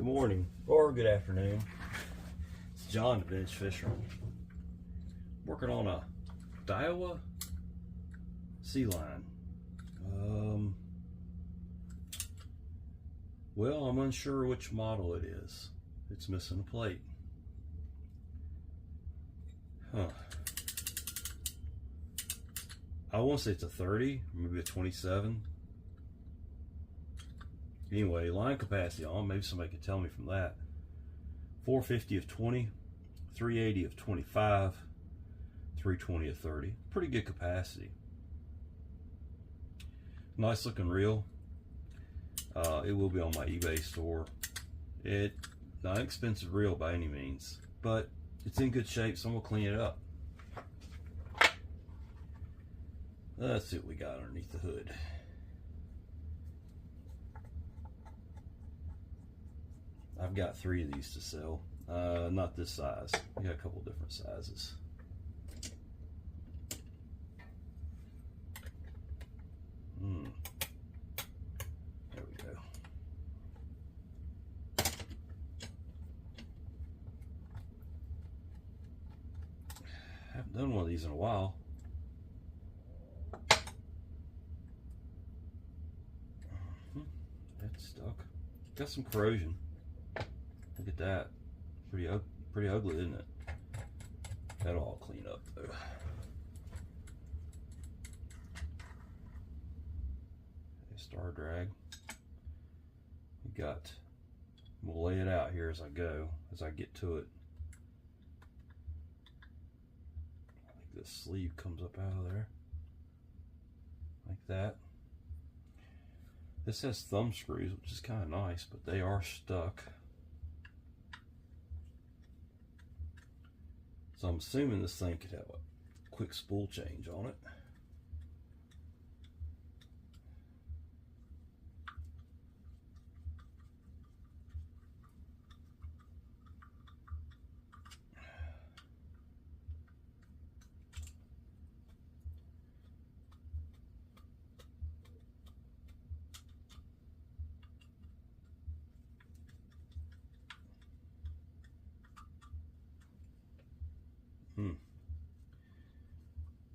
Good morning or good afternoon. It's John, the Vintage Fisherman, working on a Daiwa Sealine. Well, I'm unsure which model it is. It's missing a plate. I want to say it's a 30, maybe a 27. Anyway, line capacity on, maybe somebody could tell me from that. 450 of 20, 380 of 25, 320 of 30. Pretty good capacity. Nice looking reel. It will be on my eBay store. Not an expensive reel by any means, but it's in good shape, so I'm gonna clean it up. Let's see what we got underneath the hood. I've got 3 of these to sell. Not this size. We got a couple different sizes. There we go. Haven't done one of these in a while. That's stuck. Got some corrosion. Look at that. Pretty ugly, isn't it? That'll all clean up though. Star drag. We'll lay it out here as I go, as I get to it. I think this sleeve comes up out of there. Like that. This has thumb screws, which is kind of nice, but they are stuck. So I'm assuming this thing could have a quick spool change on it.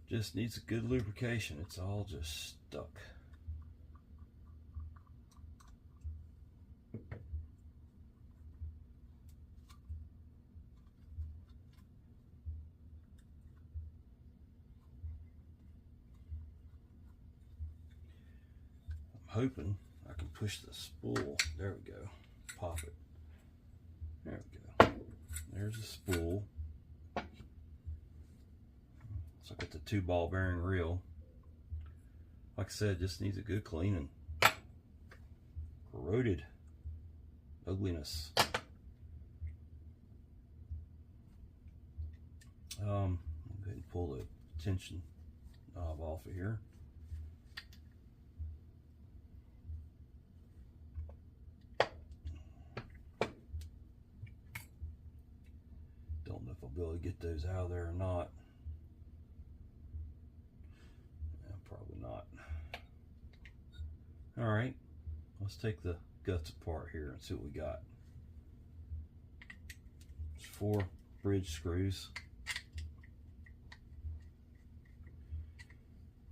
Just needs a good lubrication. It's all just stuck. I'm hoping I can push the spool. There we go. Pop it. There we go. There's a spool. So I got the 2-ball bearing reel. Like I said, just needs a good cleaning. Corroded ugliness. I'll go ahead and pull the tension knob off of here. Don't know if I'll be able to get those out of there or not. Probably not. All right, let's take the guts apart here and see what we got. There's 4 bridge screws.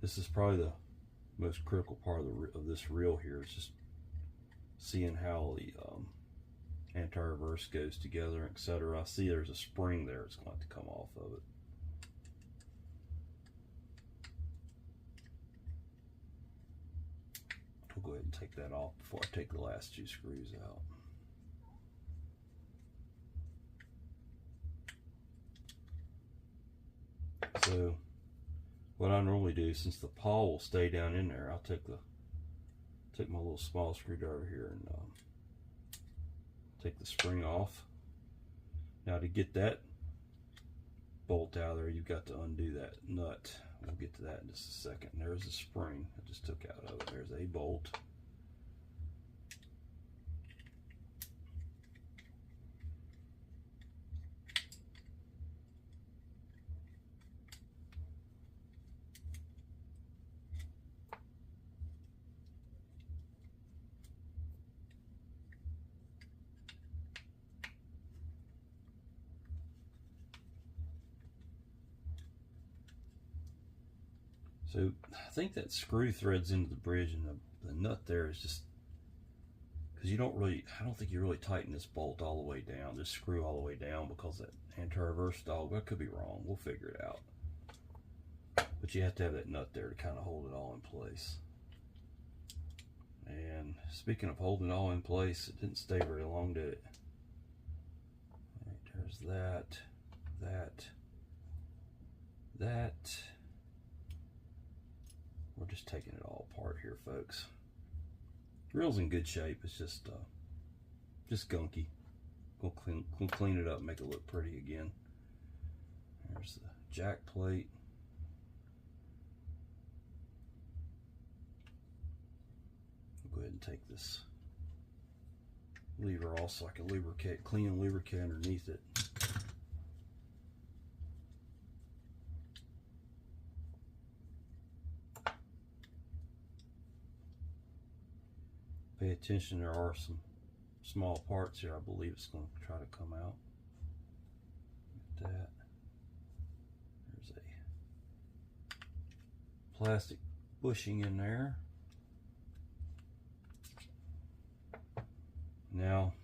This is probably the most critical part of this reel here. It's just seeing how the anti-reverse goes together, etc. I see there's a spring there. It's going to have to come off of it. We'll go ahead and take that off before I take the last 2 screws out. So what I normally do, since the pawl will stay down in there, I'll take my little small screwdriver here and take the spring off. Now to get that bolt out of there, you've got to undo that nut. We'll get to that in just a second. There's a spring I just took out of it. There's a bolt. So I think that screw threads into the bridge, and the nut there is just, because I don't think you really tighten this bolt all the way down, just screw all the way down, because that anti-reverse dog, I could be wrong, we'll figure it out. But you have to have that nut there to kind of hold it all in place. And speaking of holding it all in place, it didn't stay very long, did it? All right, there's that. We're just taking it all apart here, folks. The reel's in good shape. It's just gunky. We'll clean it up, make it look pretty again. There's the jack plate. I'll go ahead and take this lever off so I can clean and lubricate underneath it. Pay attention, there are some small parts here. I believe it's going to try to come out. Look at that. There's a plastic bushing in there. Now,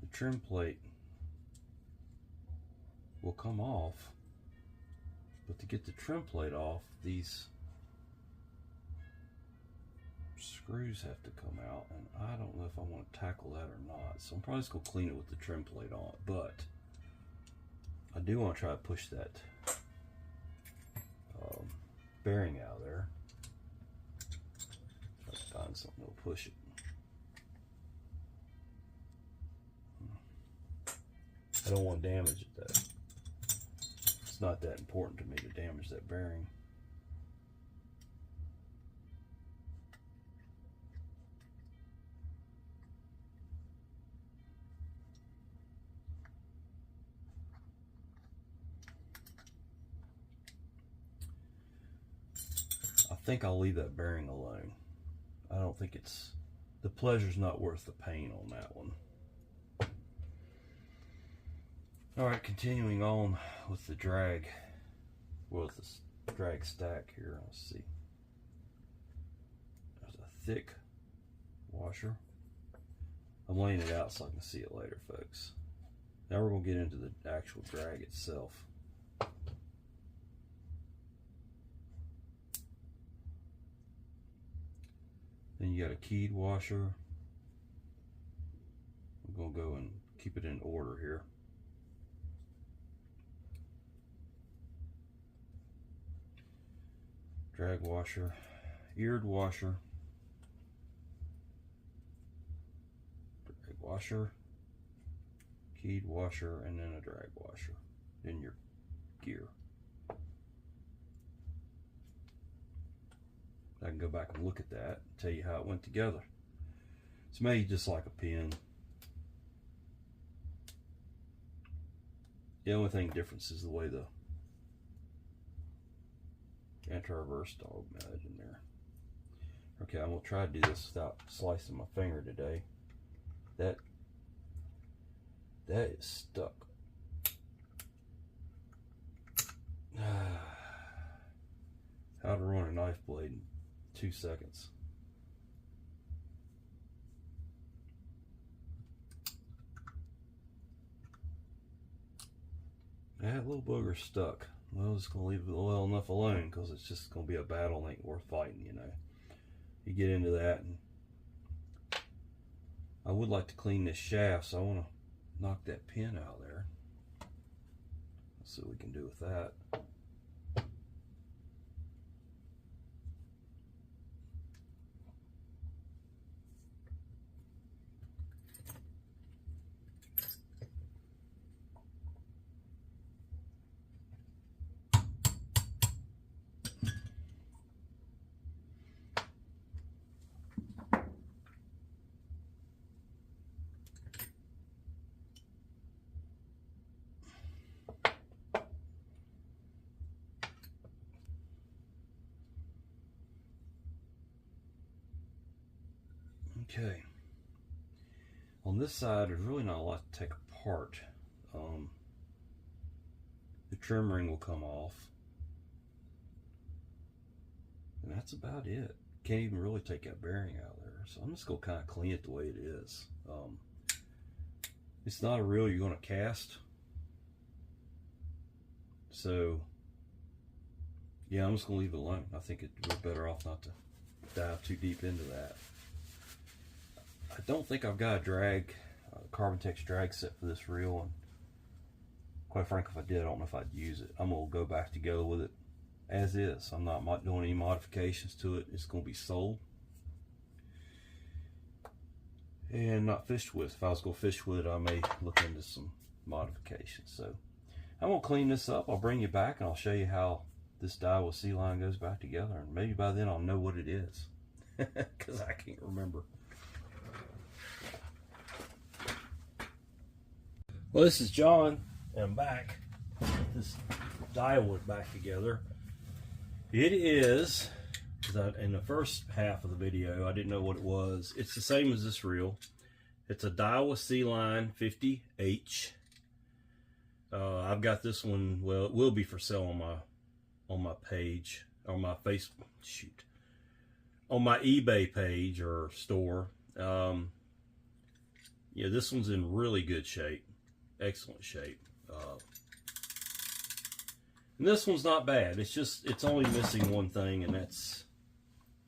the trim plate will come off, but to get the trim plate off, these screws have to come out, and I don't know if I want to tackle that or not, so I'm probably just going to clean it with the trim plate on it. But I do want to try to push that bearing out of there. Try to find something that'll push it. I don't want to damage it though. It's not that important to me to damage that bearing. I think I'll leave that bearing alone. I don't think the pleasure's not worth the pain on that one. Alright, continuing on with the drag, well, with this drag stack here, let's see. There's a thick washer. I'm laying it out so I can see it later, folks. Now we're going to get into the actual drag itself. Then you got a keyed washer. I'm going to go and keep it in order here. Drag washer, eared washer, drag washer, keyed washer, and then a drag washer in your gear. I can go back and look at that and tell you how it went together. It's made just like a pin. The only thing difference is the way the anti-reverse dog nudge in there. Okay, I'm gonna try to do this without slicing my finger today. That is stuck. How to run a knife blade in 2 seconds. That little booger's stuck. Well, I'm just going to leave it well enough alone, because it's just going to be a battle and ain't worth fighting, you know. You get into that, and I would like to clean this shaft, so I want to knock that pin out of there. Let's see what we can do with that. Okay, on this side there's really not a lot to take apart. The trim ring will come off. And that's about it. Can't even really take that bearing out of there. So I'm just going to kind of clean it the way it is. It's not a reel you're going to cast. So, yeah, I'm just going to leave it alone. I think we're better off not to dive too deep into that. I don't think I've got a drag, Carbon-Tex drag set for this reel. And quite frankly, if I did, I don't know if I'd use it. I'm going to go back together with it as is. I'm not doing any modifications to it. It's going to be sold and not fished with. If I was going to fish with it, I may look into some modifications. So I'm going to clean this up. I'll bring you back and I'll show you how this Daiwa Sealine goes back together, and maybe by then I'll know what it is, because I can't remember. Well, this is John, and I'm back. This Daiwa back together. It is, in the first half of the video, I didn't know what it was. It's the same as this reel. It's a Daiwa Sealine 50H. I've got this one. Well, it will be for sale on my page, on my on my eBay page or store. Yeah, this one's in really good shape, excellent shape. And this one's not bad. It's only missing one thing, and that's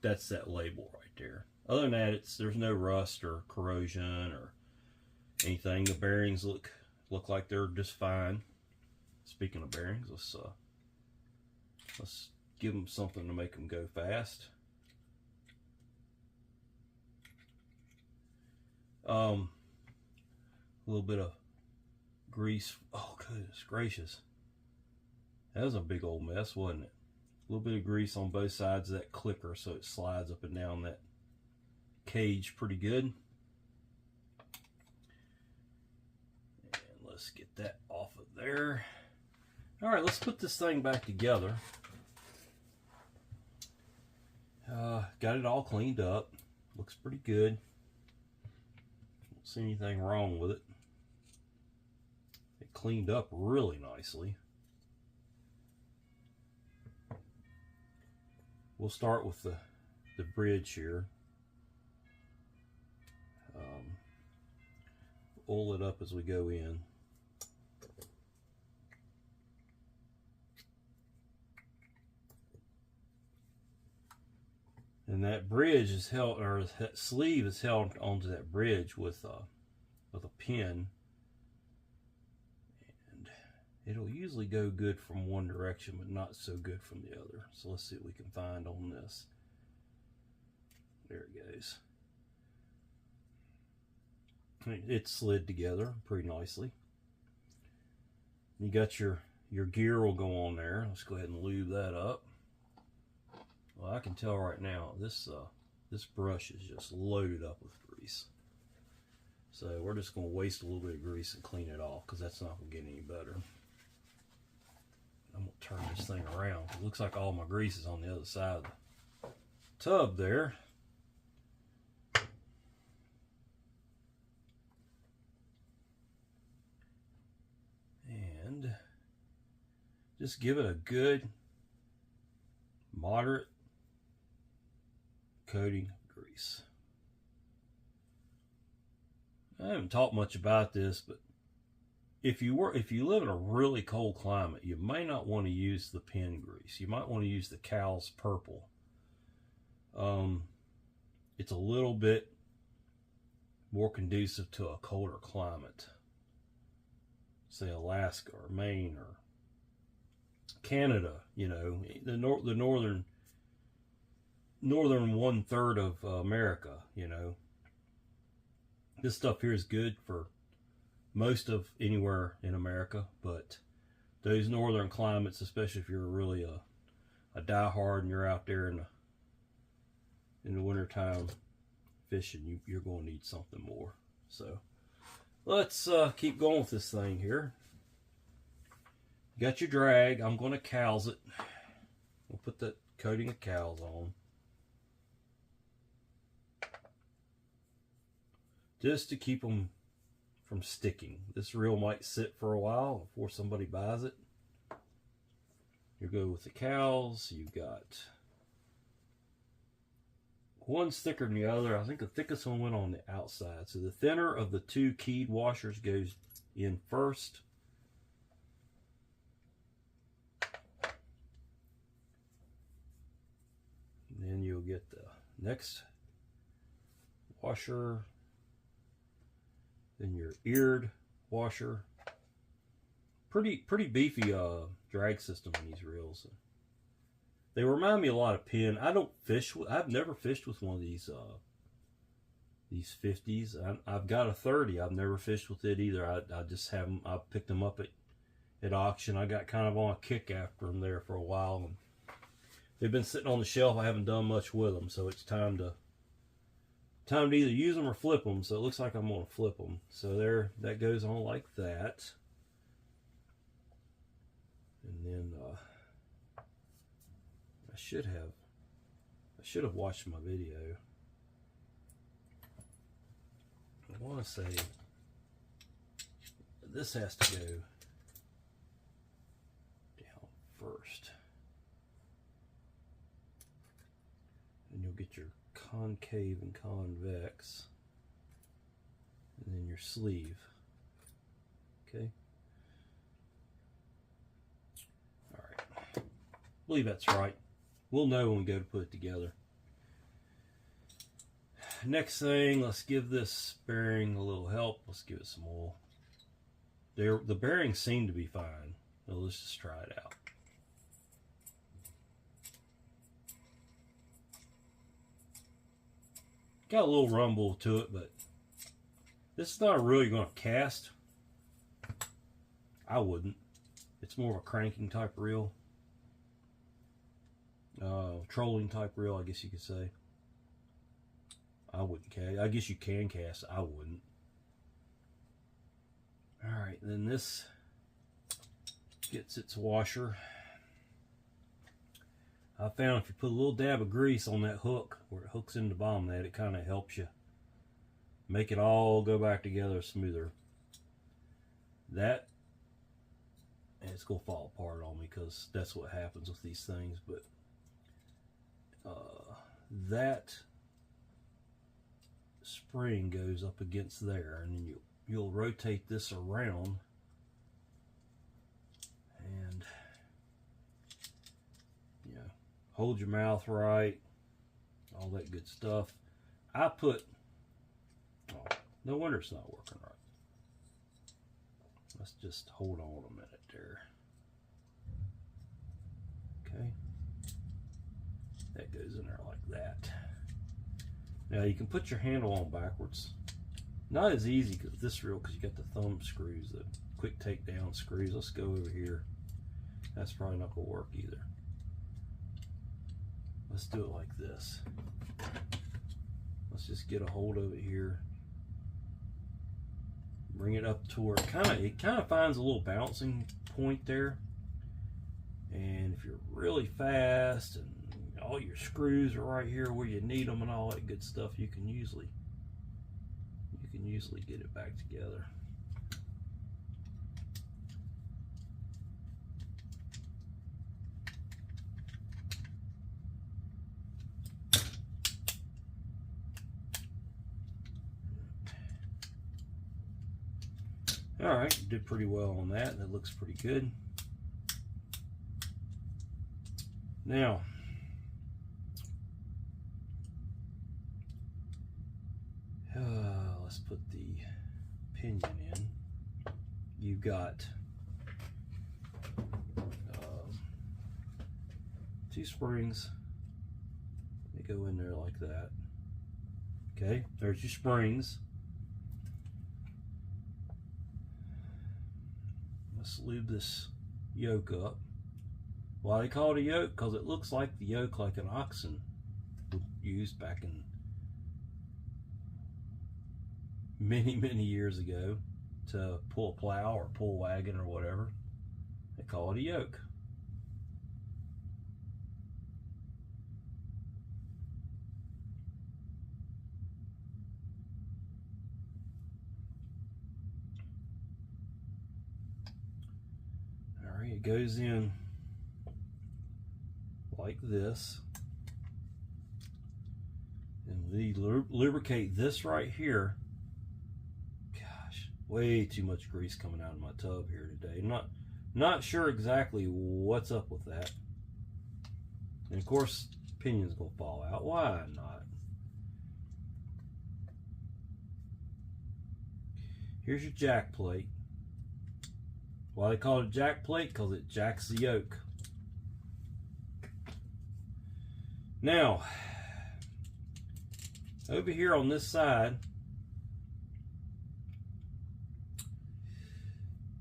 that label right there. Other than that, there's no rust or corrosion or anything. The bearings look like they're just fine. Speaking of bearings, let's give them something to make them go fast. A little bit of grease. Oh, goodness gracious. That was a big old mess, wasn't it? A little bit of grease on both sides of that clicker so it slides up and down that cage pretty good. And let's get that off of there. All right, let's put this thing back together. Got it all cleaned up. Looks pretty good. Don't see anything wrong with it. It cleaned up really nicely. We'll start with the bridge here. Oil it up as we go in. And that bridge is held, or that sleeve is held onto that bridge with a pin. And it'll usually go good from one direction, but not so good from the other. So let's see what we can find on this. There it goes. It slid together pretty nicely. You got your gear will go on there. Let's go ahead and lube that up. Well, I can tell right now this brush is just loaded up with grease. So we're just going to waste a little bit of grease and clean it off, because that's not going to get any better. I'm going to turn this thing around. It looks like all my grease is on the other side of the tub there. And just give it a good moderate coating of grease. I haven't talked much about this, but if you live in a really cold climate, you may not want to use the pin grease. You might want to use the Cow's Purple. It's a little bit more conducive to a colder climate, say Alaska or Maine or Canada. You know, the northern 1/3 of America. You know, this stuff here is good for most of anywhere in America, but those northern climates, especially if you're really a diehard and you're out there in the wintertime fishing, you're going to need something more. So let's keep going with this thing here. You got your drag. I'm going to cowls it. We'll put that coating of cowls on, just to keep them from sticking. This reel might sit for a while before somebody buys it. You go with the cowls. You've got One's thicker than the other. I think the thickest one went on the outside. So the thinner of the two keyed washers goes in first. And then you'll get the next washer. Then your eared washer. Pretty beefy drag system in these reels. They remind me a lot of Penn. I don't fish with, I've never fished with one of these 50s. I've got a 30. I've never fished with it either. I just have them. I picked them up at auction. I got kind of on a kick after them there for a while, and they've been sitting on the shelf. I haven't done much with them, so it's time to either use them or flip them. So it looks like I'm going to flip them. So there, that goes on like that. And then I should have watched my video. I want to say this has to go down first. And you'll get your concave and convex, and then your sleeve. Okay. All right. I believe that's right. We'll know when we go to put it together. Next thing, let's give this bearing a little help. Let's give it some oil. The bearings seem to be fine. So let's just try it out. Got a little rumble to it, but this is not really going to cast. I wouldn't. It's more of a cranking type reel. Trolling type reel, I guess you could say. I wouldn't cast. I guess you can cast. I wouldn't. Alright, then this gets its washer. I found if you put a little dab of grease on that hook, where it hooks in the bottom of that, it kind of helps you make it all go back together smoother. That, and it's going to fall apart on me because that's what happens with these things, but that spring goes up against there, and then you'll rotate this around, and hold your mouth right, all that good stuff. I put, oh, no wonder it's not working right. Let's just hold on a minute there. Okay. That goes in there like that. Now you can put your handle on backwards. Not as easy with this reel because you got the thumb screws, the quick takedown screws. Let's go over here. That's probably not going to work either. Let's do it like this. Let's just get a hold of it here. Bring it up to where it kind of finds a little bouncing point there. And if you're really fast and all your screws are right here where you need them and all that good stuff, you can usually get it back together. All right, did pretty well on that. That looks pretty good. Now, let's put the pinion in. You've got two springs. They go in there like that. Okay, there's your springs. Let's lube this yoke up. Why they call it a yoke? Because it looks like the yoke like an oxen used back in many years ago to pull a plow or pull a wagon or whatever. They call it a yoke. All right, it goes in like this, lubricate this right here. Gosh, way too much grease coming out of my tub here today. Not sure exactly what's up with that. And of course, pinion's gonna fall out. Why not? Here's your jack plate. Why they call it jack plate? Because it jacks the yoke. Now, over here on this side,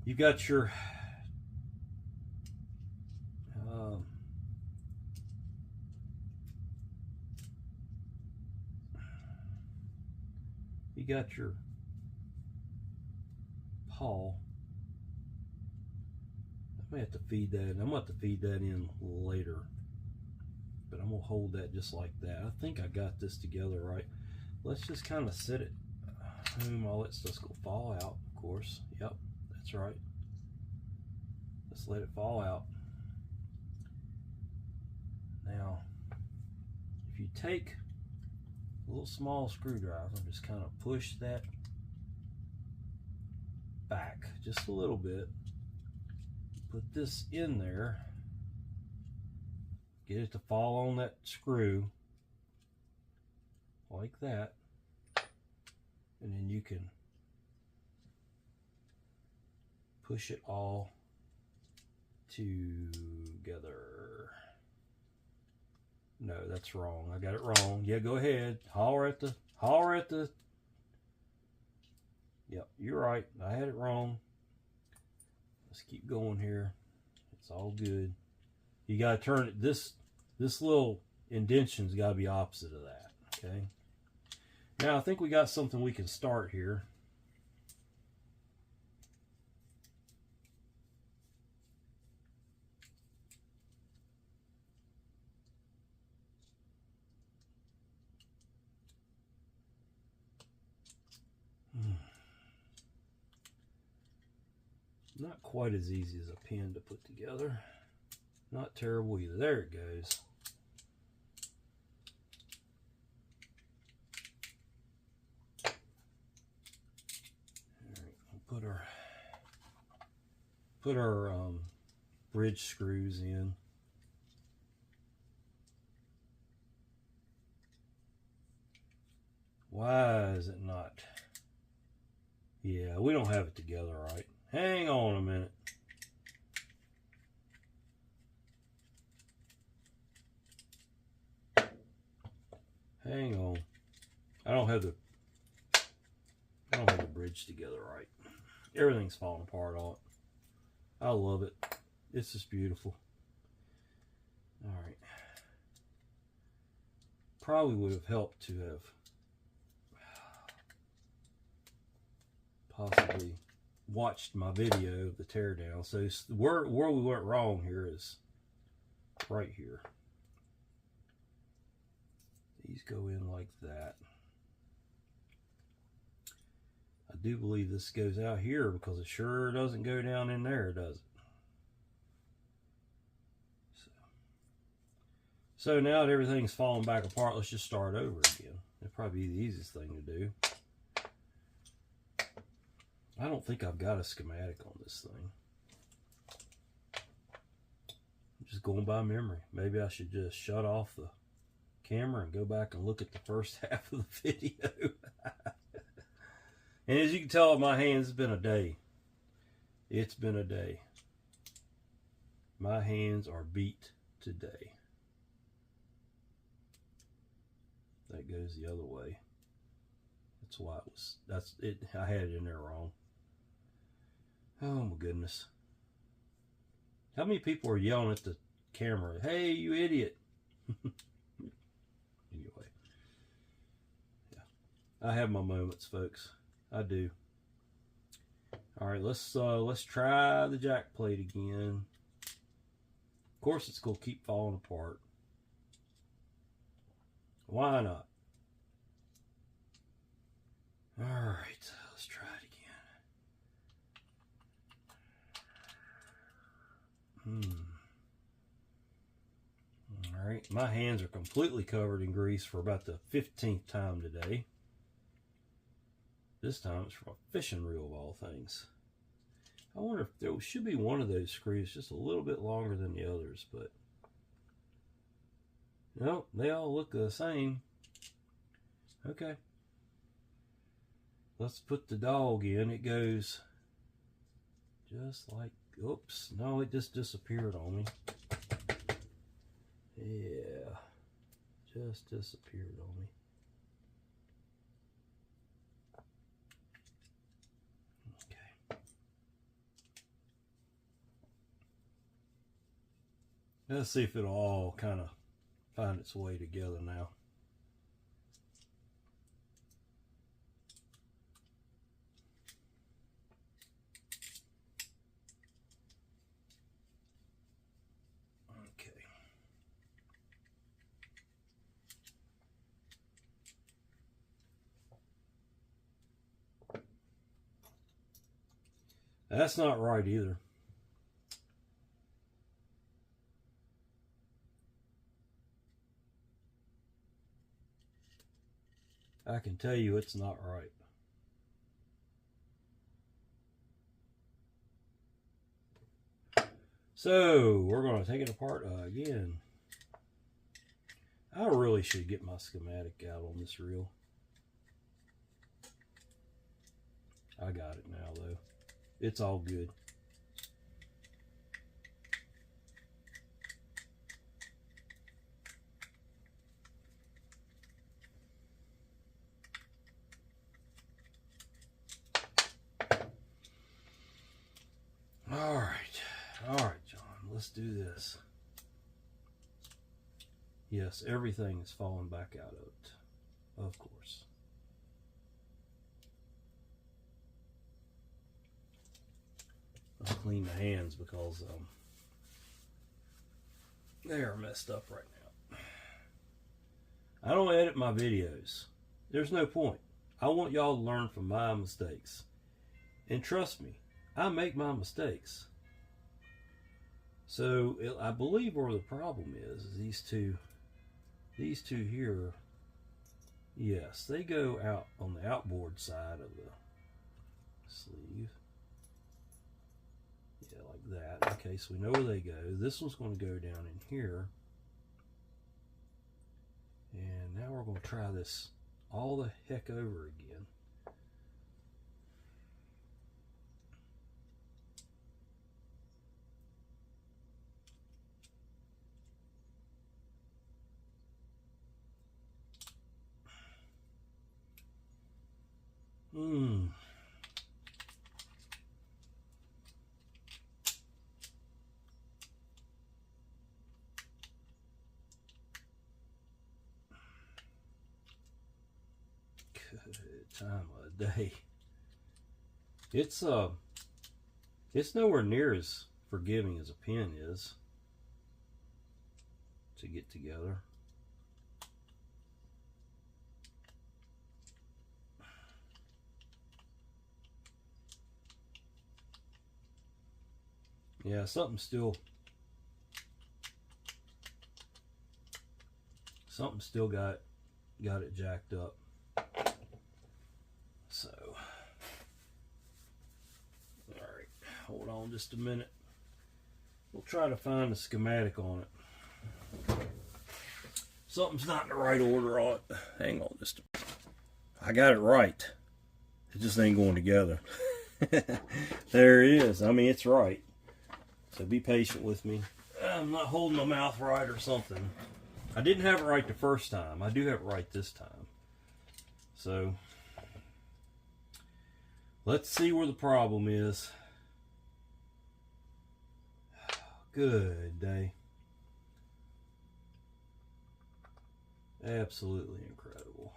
you've got your pawl. I may have to feed that. I'm going to have to feed that in later. But I'm going to hold that just like that. I think I got this together right. Let's just kind of set it. All that stuff's going to fall out, of course. Yep, that's right. Let's let it fall out. Now, if you take a little small screwdriver and just kind of push that back just a little bit, put this in there, get it to fall on that screw like that, and then you can push it all together. No, that's wrong. I got it wrong. Yeah, go ahead. Holler at the. Yep, you're right. I had it wrong. Let's keep going here. It's all good. You gotta turn it. This little indention's gotta be opposite of that. Okay. Now I think we got something we can start here. Not quite as easy as a pin to put together. Not terrible either. There it goes. Alright, we'll put our bridge screws in. Why is it not? Yeah, we don't have it together right. Hang on a minute. Hang on. I don't have the bridge together right. Everything's falling apart on it. I love it. It's just beautiful. All right. Probably would have helped to have possibly watched my video of the teardown. So where we went wrong here is right here. These go in like that. I do believe this goes out here because it sure doesn't go down in there, does it? So now that everything's falling back apart, let's just start over again. It'd probably be the easiest thing to do. I don't think I've got a schematic on this thing. I'm just going by memory. Maybe I should just shut off the camera and go back and look at the first half of the video. And as you can tell, my hands, it's been a day. It's been a day. My hands are beat today. That goes the other way. That's why I had it in there wrong. Oh my goodness. How many people are yelling at the camera, "Hey, you idiot." Anyway. Yeah. I have my moments, folks. I do. Alright, let's try the jack plate again. Of course it's gonna keep falling apart. Why not? Alright, let's try it again. Alright. Alright, my hands are completely covered in grease for about the 15th time today. This time it's from a fishing reel of all things. I wonder if there should be one of those screws just a little bit longer than the others, but no, they all look the same. Okay. Let's put the dog in. It goes just like, oops, no, it just disappeared on me. Yeah, just disappeared on me. Okay. Let's see if it'll all kind of find its way together now. That's not right either. I can tell you it's not right. So we're going to take it apart again. I really should get my schematic out on this reel. I got it now though. It's all good. All right, John, let's do this. Yes, everything is falling back out of it, of course. I'll clean the hands because they are messed up right now. I don't edit my videos. There's no point. I want y'all to learn from my mistakes. And trust me, I make my mistakes. So I believe where the problem is these two here, yes, they go out on the outboard side of the sleeve. Yeah, like that. Okay, so we know where they go. This one's going to go down in here. And now we're going to try this all the heck over again. Good time of day. It's nowhere near as forgiving as a pen is to get together. Yeah, something still got it jacked up. So, all right, hold on just a minute. We'll try to find a schematic on it. Something's not in the right order on it. Hang on just a minute. I got it right. It just ain't going together. There it is. I mean, it's right. So be patient with me. I'm not holding my mouth right or something. I didn't have it right the first time. I do have it right this time. So let's see where the problem is. Good day. Absolutely incredible.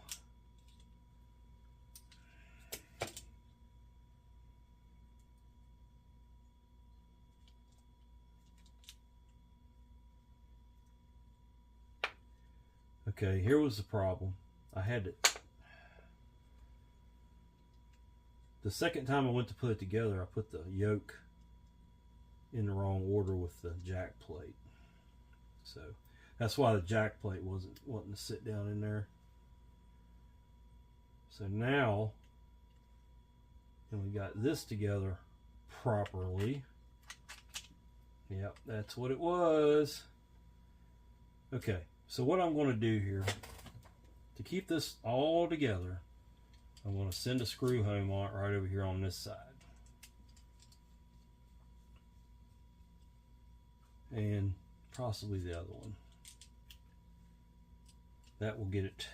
Okay, here was the problem. I had to... The second time I went to put it together, I put the yoke in the wrong order with the jack plate. So That's why the jack plate wasn't wanting to sit down in there. So now, and we got this together properly. Yep, that's what it was. Okay, so what I'm going to do here, to keep this all together, I'm going to send a screw home on it right over here on this side. And possibly the other one. That will get it.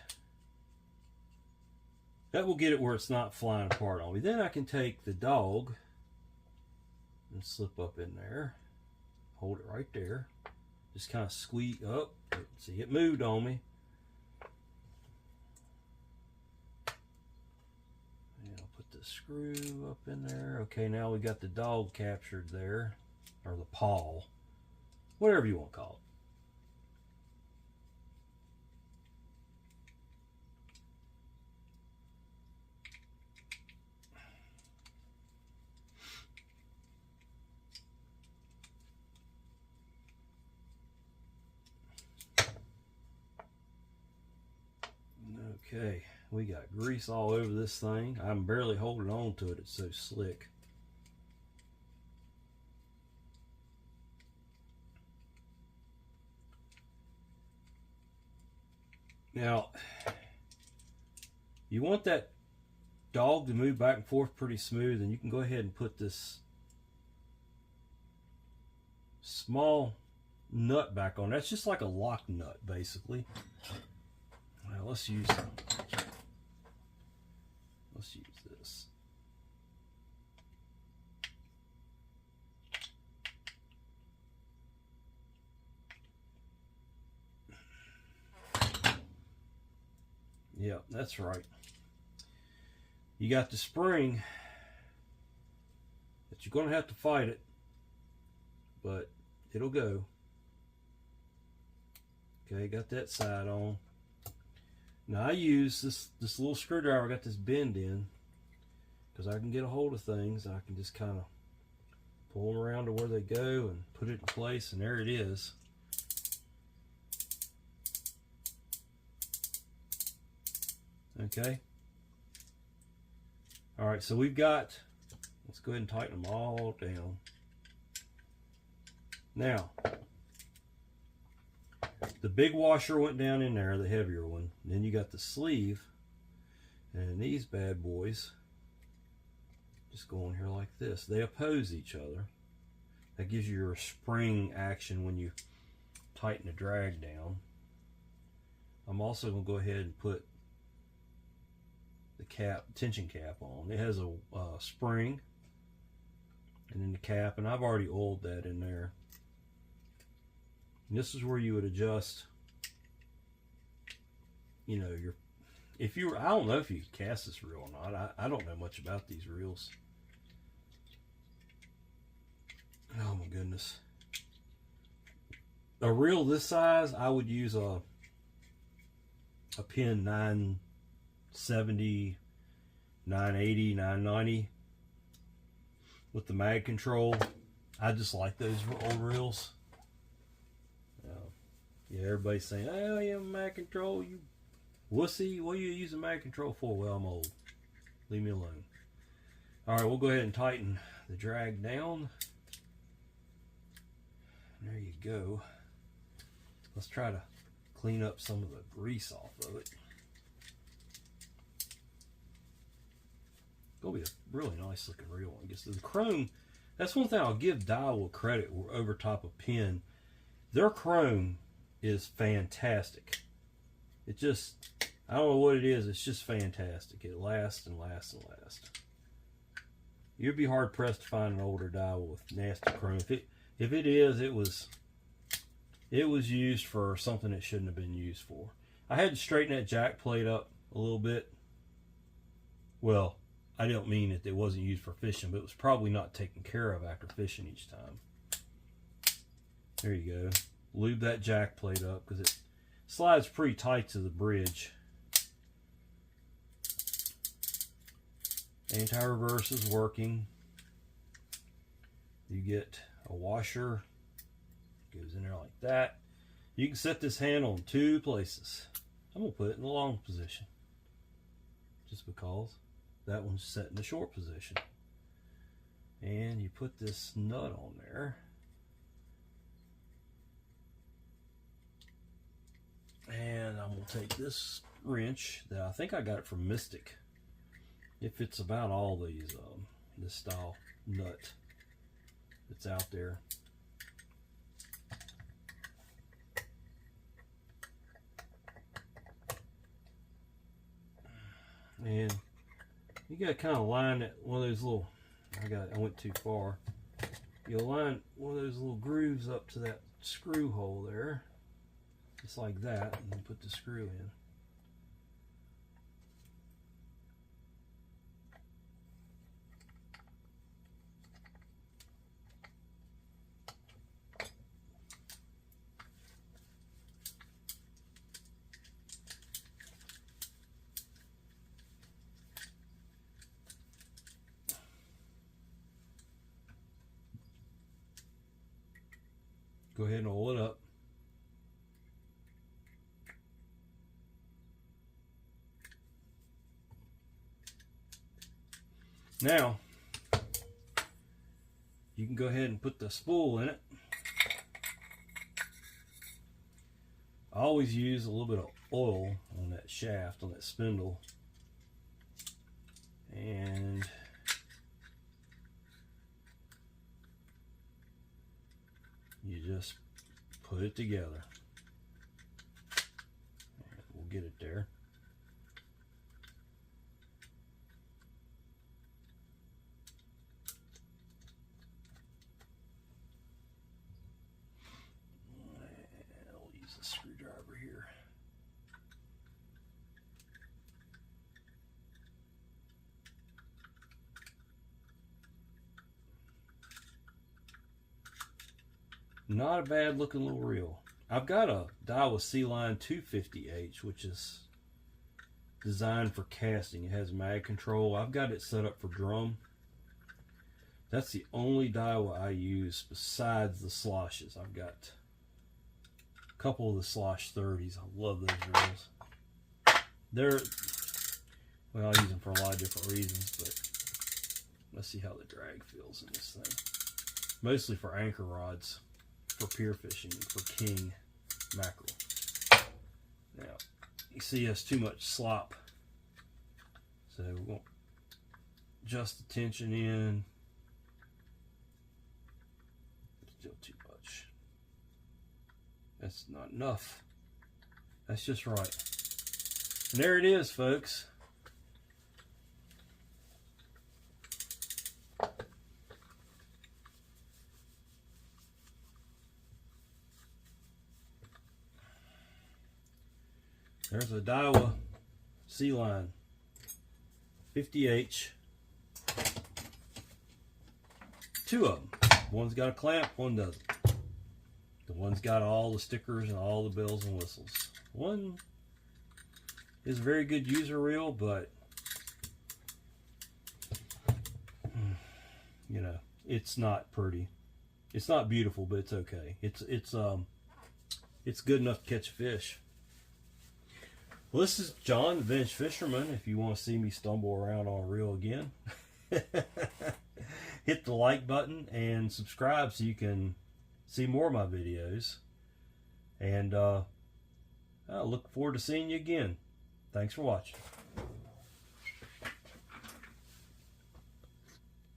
That will get it where it's not flying apart on me. Then I can take the dog and slip up in there. Hold it right there. Just kind of squeeze up. See, it moved on me. And I'll put the screw up in there. Okay, now we got the dog captured there. Or the paw. Whatever you want to call it. Okay, we got grease all over this thing. I'm barely holding on to it, it's so slick. Now, you want that dog to move back and forth pretty smooth, and you can go ahead and put this small nut back on. That's just like a lock nut, basically. Now let's use this. Yeah, that's right. You got the spring, but you're going to have to fight it, but it'll go. Okay, got that side on. Now I use this little screwdriver. I got this bend in because I can get a hold of things. I can just kind of pull them around to where they go and put it in place, and there it is. Okay. All right, so we've got, let's go ahead and tighten them all down. Now, the big washer went down in there, the heavier one. Then you got the sleeve, and these bad boys just go on here like this. They oppose each other. That gives you your spring action when you tighten the drag down. I'm also going to go ahead and put the cap, tension cap on. It has a spring and then the cap, and I've already oiled that in there. And this is where you would adjust, you know, your, if you were, I don't know if you cast this reel or not. I don't know much about these reels. Oh my goodness. A reel this size, I would use a pin 970, 980, 990 with the mag control. I just like those old reels. Yeah, everybody's saying, oh, you have mag control, you wussy. What are you using mag control for? Well, I'm old. Leave me alone. All right, we'll go ahead and tighten the drag down. There you go. Let's try to clean up some of the grease off of it. Gonna be a really nice looking reel. I guess the chrome, that's one thing I'll give Daiwa credit over top of Penn. Their chrome is fantastic. It just, I don't know what it is, it's just fantastic. It lasts and lasts and lasts. You'd be hard pressed to find an older Daiwa with nasty chrome. If it is, it was used for something it shouldn't have been used for. I had to straighten that jack plate up a little bit. Well, I don't mean that it wasn't used for fishing, but it was probably not taken care of after fishing each time. There you go. Lube that jack plate up because it slides pretty tight to the bridge. Anti-reverse is working. You get a washer, goes in there like that, You can set this handle in 2 places. I'm going to put it in the long position, just because that one's set in the short position. And you put this nut on there. And I'm going to take this wrench that I think I got it from Mystic. It fits about all these, this style nut that's out there. And you got to kind of line that, one of those little, I went too far. You'll line one of those little grooves up to that screw hole there, just like that, and then put the screw in. Go ahead and roll it up. Now, you can go ahead and put the spool in it. I always use a little bit of oil on that shaft, on that spindle. And you just put it together. And we'll get it there. And I'll use a screwdriver here. Not a bad looking little reel. I've got a Daiwa Sealine 250H, which is designed for casting. It has mag control. I've got it set up for drum. That's the only Daiwa I use besides the sloshes. I've got a couple of the slosh 30s. I love those reels. They're, well, I use them for a lot of different reasons, but let's see how the drag feels in this thing. Mostly for anchor rods, for pier fishing, for king mackerel. Now, you see there's too much slop, so we won't adjust the tension in. Still too much. That's not enough. That's just right. And there it is, folks. There's a Daiwa Sealine 50H. 2 of them. One's got a clamp, one doesn't. The one's got all the stickers and all the bells and whistles. One is a very good user reel, but you know, it's not pretty. It's not beautiful, but it's okay. It's good enough to catch a fish. Well, this is John, the Vintage Fisherman. If you want to see me stumble around on a reel again, hit the like button and subscribe so you can see more of my videos. And I look forward to seeing you again. Thanks for watching.